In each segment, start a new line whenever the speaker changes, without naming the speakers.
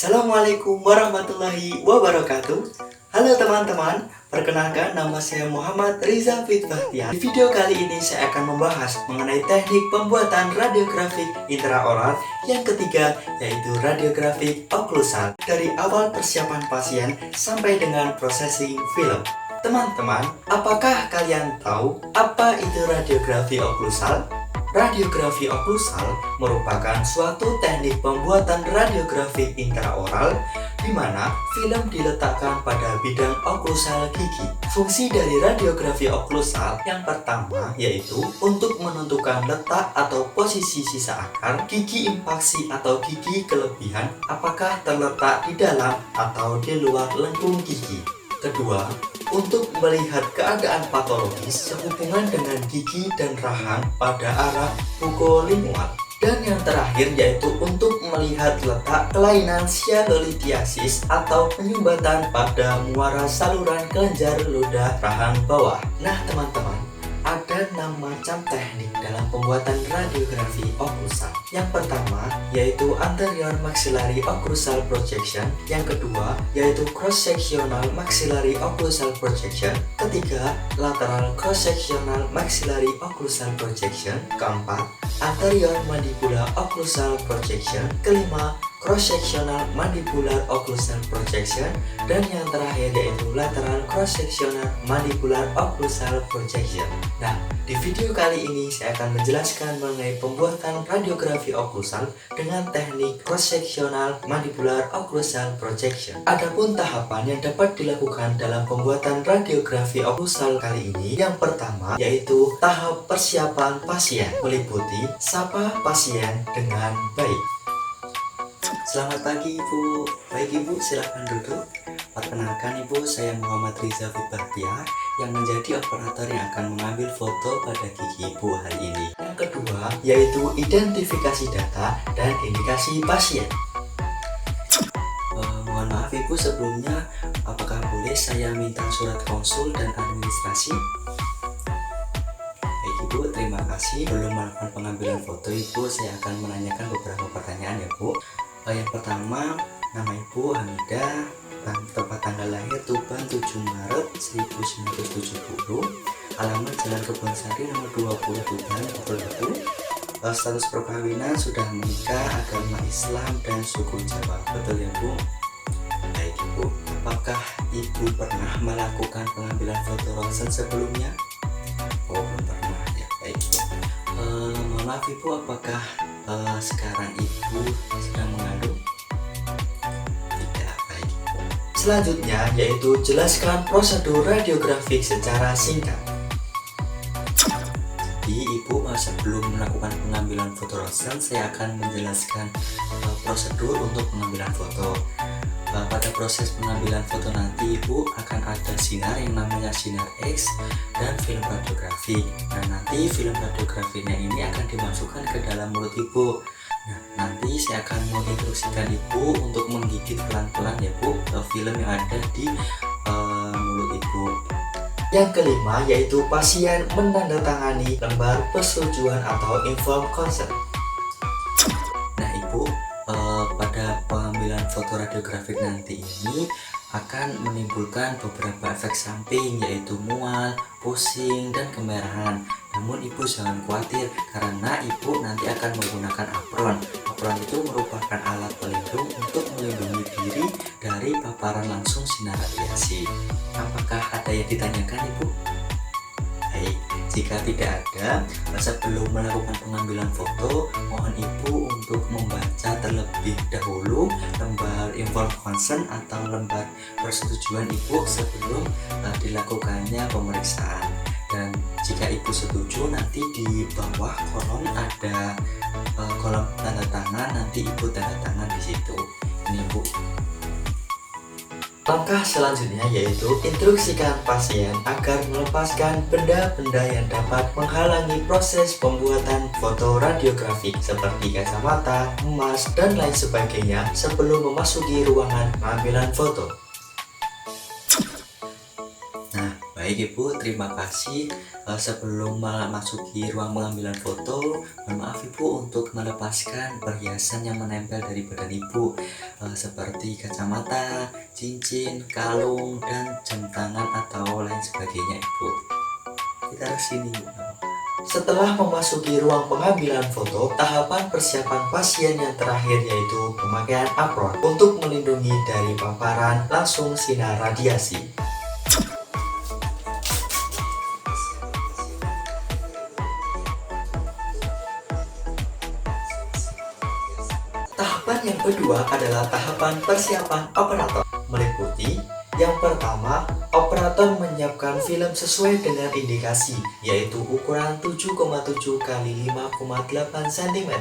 Assalamualaikum warahmatullahi wabarakatuh. Halo teman-teman, perkenalkan nama saya Muhammad Riza Fitbahtiar. Di video kali ini saya akan membahas mengenai teknik pembuatan radiografik intraoral yang ketiga, yaitu radiografik oklusal. Dari awal persiapan pasien sampai dengan processing film. Teman-teman, apakah kalian tahu apa itu radiografi oklusal? Radiografi oklusal merupakan suatu teknik pembuatan radiografi intraoral di mana film diletakkan pada bidang oklusal gigi. Fungsi dari radiografi oklusal yang pertama yaitu untuk menentukan letak atau posisi sisa akar gigi impaksi atau gigi kelebihan apakah terletak di dalam atau di luar lengkung gigi. Kedua, untuk melihat keadaan patologis sehubungan dengan gigi dan rahang pada arah bukolingual. Dan yang terakhir yaitu untuk melihat letak kelainan sialolithiasis atau penyumbatan pada muara saluran kelenjar ludah rahang bawah. Nah teman-teman, ada 6 macam teknik dalam pembuatan radiografi oklusal. Yang pertama yaitu anterior maxillary occlusal projection, yang kedua yaitu cross sectional maxillary occlusal projection, ketiga lateral cross sectional maxillary occlusal projection, keempat anterior mandibular occlusal projection, kelima cross sectional mandibular occlusal projection, dan yang terakhir yaitu lateral cross sectional mandibular occlusal projection. Nah, di video kali ini saya akan menjelaskan mengenai pembuatan radiografi oklusal dengan teknik cross sectional mandibular occlusal projection. Adapun tahapan yang dapat dilakukan dalam pembuatan radiografi oklusal kali ini, yang pertama yaitu tahap persiapan pasien, meliputi sapa pasien dengan baik. Selamat pagi Ibu. Baik Ibu, silakan duduk. Perkenalkan Ibu, saya Muhammad Riza Fitbahtiar yang menjadi operator yang akan mengambil foto pada gigi Ibu hari ini. Yang kedua yaitu identifikasi data dan indikasi pasien. Mohon maaf Ibu, sebelumnya apakah boleh saya minta surat konsul dan administrasi? Baik Ibu, terima kasih. Belum melakukan pengambilan foto Ibu, saya akan menanyakan beberapa pertanyaan ya Bu. Yang pertama, nama Ibu Hamidah, tempat tanggal lahir Tuban 7 Maret 1970, alamat Jalan Kebonsari nomor 20 Tuban, betul? Status perkawinan sudah menikah, agama Islam dan suku Jawa, betul ya Bu? Baik Ibu, apakah Ibu pernah melakukan pengambilan foto ronsen sebelumnya? Oh, belum pernah ya, baik Bu. Mohon maaf Ibu, apakah sekarang Ibu sedang mengandung? Tidak, baik. Selanjutnya yaitu jelaskan prosedur radiografik secara singkat. Jadi Ibu sebelum melakukan pengambilan foto ronsen, saya akan menjelaskan prosedur untuk pengambilan foto. Pada proses pengambilan foto nanti Ibu akan ada sinar yang namanya sinar X dan film radiografi. Nah, nanti film radiografinya ini akan dimasukkan ke dalam mulut Ibu. Nah, nanti saya akan menginstruksikan Ibu untuk menggigit pelan-pelan ya Bu film yang ada di mulut Ibu. Yang kelima yaitu pasien menandatangani lembar persetujuan atau informed consent. Nah Ibu, pada pengambilan foto radiografik nanti ini akan menimbulkan beberapa efek samping yaitu mual, pusing, dan kemerahan. Namun Ibu jangan khawatir karena Ibu nanti akan menggunakan apron. Apron itu merupakan alat pelindung untuk melindungi diri dari paparan langsung sinar radiasi. Apakah ada yang ditanyakan Ibu? Baik, jika tidak ada, sebelum melakukan pengambilan foto, mohon Ibu untuk membaca terlebih dahulu lembar informed consent atau lembar persetujuan Ibu sebelum dilakukannya pemeriksaan. Dan jika Ibu setuju, nanti di bawah kolom ada kolom tanda tangan, nanti Ibu tanda tangan di situ. Ini Bu. Langkah selanjutnya yaitu instruksikan pasien agar melepaskan benda-benda yang dapat menghalangi proses pembuatan foto radiografik seperti kacamata, emas, dan lain sebagainya sebelum memasuki ruangan pengambilan foto. Nah, baik. Baik Ibu, terima kasih. Sebelum memasuki ruang pengambilan foto, mohon maaf Ibu untuk melepaskan perhiasan yang menempel dari badan Ibu, seperti kacamata, cincin, kalung, dan jam tangan atau lain sebagainya Ibu. Kita ke sini Ibu. Setelah memasuki ruang pengambilan foto, tahapan persiapan pasien yang terakhir yaitu pemakaian apron untuk melindungi dari paparan langsung sinar radiasi. Tahapan yang kedua adalah tahapan persiapan operator, meliputi yang pertama, operator menyiapkan film sesuai dengan indikasi, yaitu ukuran 7,7 x 5,8 cm.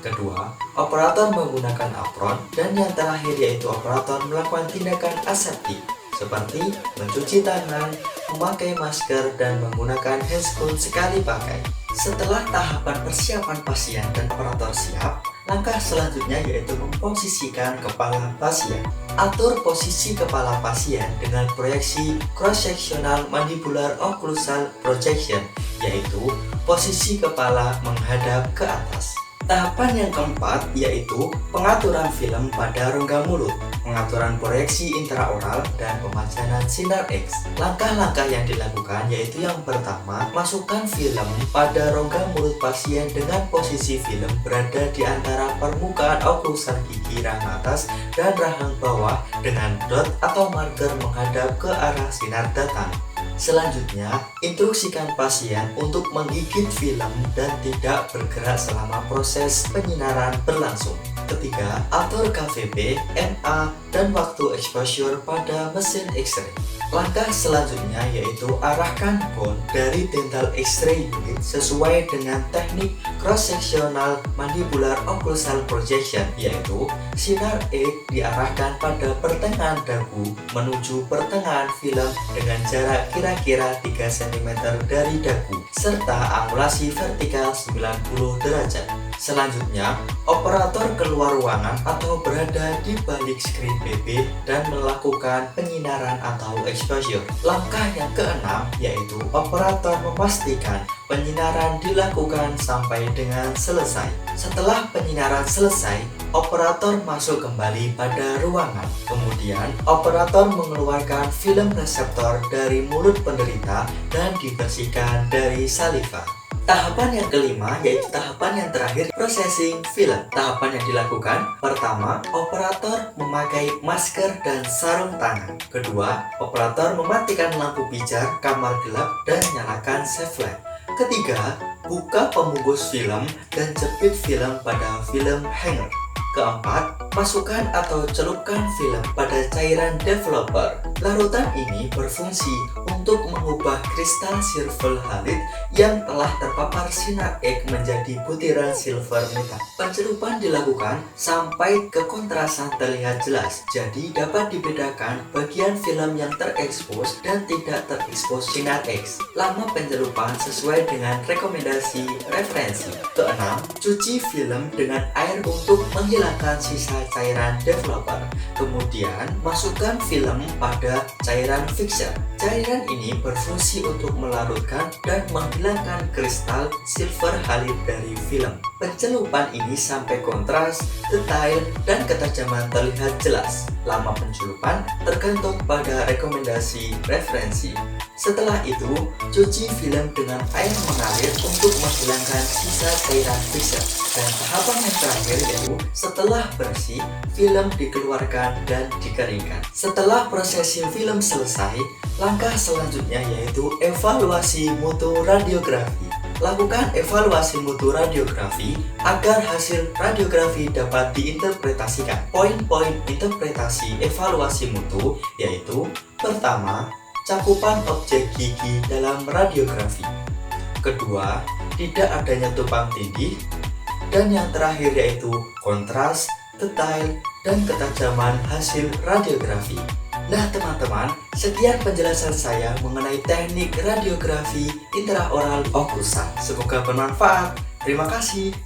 Kedua, operator menggunakan apron, dan yang terakhir yaitu operator melakukan tindakan aseptik, seperti mencuci tangan, memakai masker, dan menggunakan handscoon sekali pakai. Setelah tahapan persiapan pasien dan operator siap, langkah selanjutnya yaitu memposisikan kepala pasien. Atur posisi kepala pasien dengan proyeksi cross-sectional mandibular occlusal projection, yaitu posisi kepala menghadap ke atas. Tahapan yang keempat yaitu pengaturan film pada rongga mulut, pengaturan proyeksi intraoral, dan pemajanan sinar X. Langkah-langkah yang dilakukan yaitu yang pertama, masukkan film pada rongga mulut pasien dengan posisi film berada di antara permukaan oklusal gigi rahang atas dan rahang bawah dengan dot atau marker menghadap ke arah sinar datang. Selanjutnya, instruksikan pasien untuk menggigit film dan tidak bergerak selama proses penyinaran berlangsung. Ketiga, atur KVP, MA, dan waktu exposure pada mesin X-ray. Langkah selanjutnya yaitu arahkan bone dari dental X-ray unit sesuai dengan teknik cross-sectional mandibular occlusal projection, yaitu sinar X diarahkan pada pertengahan dagu menuju pertengahan film dengan jarak kira-kira 3 cm dari dagu, serta angulasi vertikal 90 derajat. Selanjutnya, operator keluar ruangan atau berada di balik screen BB dan melakukan penyinaran atau exposure. Langkah yang keenam yaitu operator memastikan penyinaran dilakukan sampai dengan selesai. Setelah penyinaran selesai, operator masuk kembali pada ruangan. Kemudian, operator mengeluarkan film reseptor dari mulut penderita dan dibersihkan dari saliva. Tahapan yang kelima yaitu tahapan yang terakhir, processing film. Tahapan yang dilakukan, pertama, operator memakai masker dan sarung tangan. Kedua, operator mematikan lampu pijar kamar gelap dan nyalakan safe light. Ketiga, buka pembungkus film dan jepit film pada film hanger. Keempat, masukkan atau celupkan film pada cairan developer. Larutan ini berfungsi untuk mengubah kristal silver halide yang telah terpapar sinar X menjadi butiran silver metal. Pencelupan dilakukan sampai kekontrasan terlihat jelas, jadi dapat dibedakan bagian film yang terekspos dan tidak terekspos sinar X. Lama pencelupan sesuai dengan rekomendasi referensi. Keenam, cuci film dengan air untuk menghilangkan sisa cairan developer. Kemudian, masukkan film pada cairan fixer. Cairan ini berfungsi untuk melarutkan dan menghilangkan kristal silver halide dari film. Pencelupan ini sampai kontras, detail, dan ketajaman terlihat jelas. Lama pencelupan tergantung pada rekomendasi referensi. Setelah itu, cuci film dengan air mengalir untuk menghilangkan sisa cairan fixer. Dan tahapan yang terakhir yaitu setelah bersih, film dikeluarkan dan dikeringkan. Setelah prosesi film selesai, langkah selanjutnya yaitu evaluasi mutu radiografi. Lakukan evaluasi mutu radiografi agar hasil radiografi dapat diinterpretasikan. Poin-poin interpretasi evaluasi mutu yaitu pertama, cakupan objek gigi dalam radiografi. Kedua, tidak adanya tumpang tindih. Dan yang terakhir yaitu kontras, detail, dan ketajaman hasil radiografi. Nah teman-teman, sekian penjelasan saya mengenai teknik radiografi intraoral oklusal. Semoga bermanfaat. Terima kasih.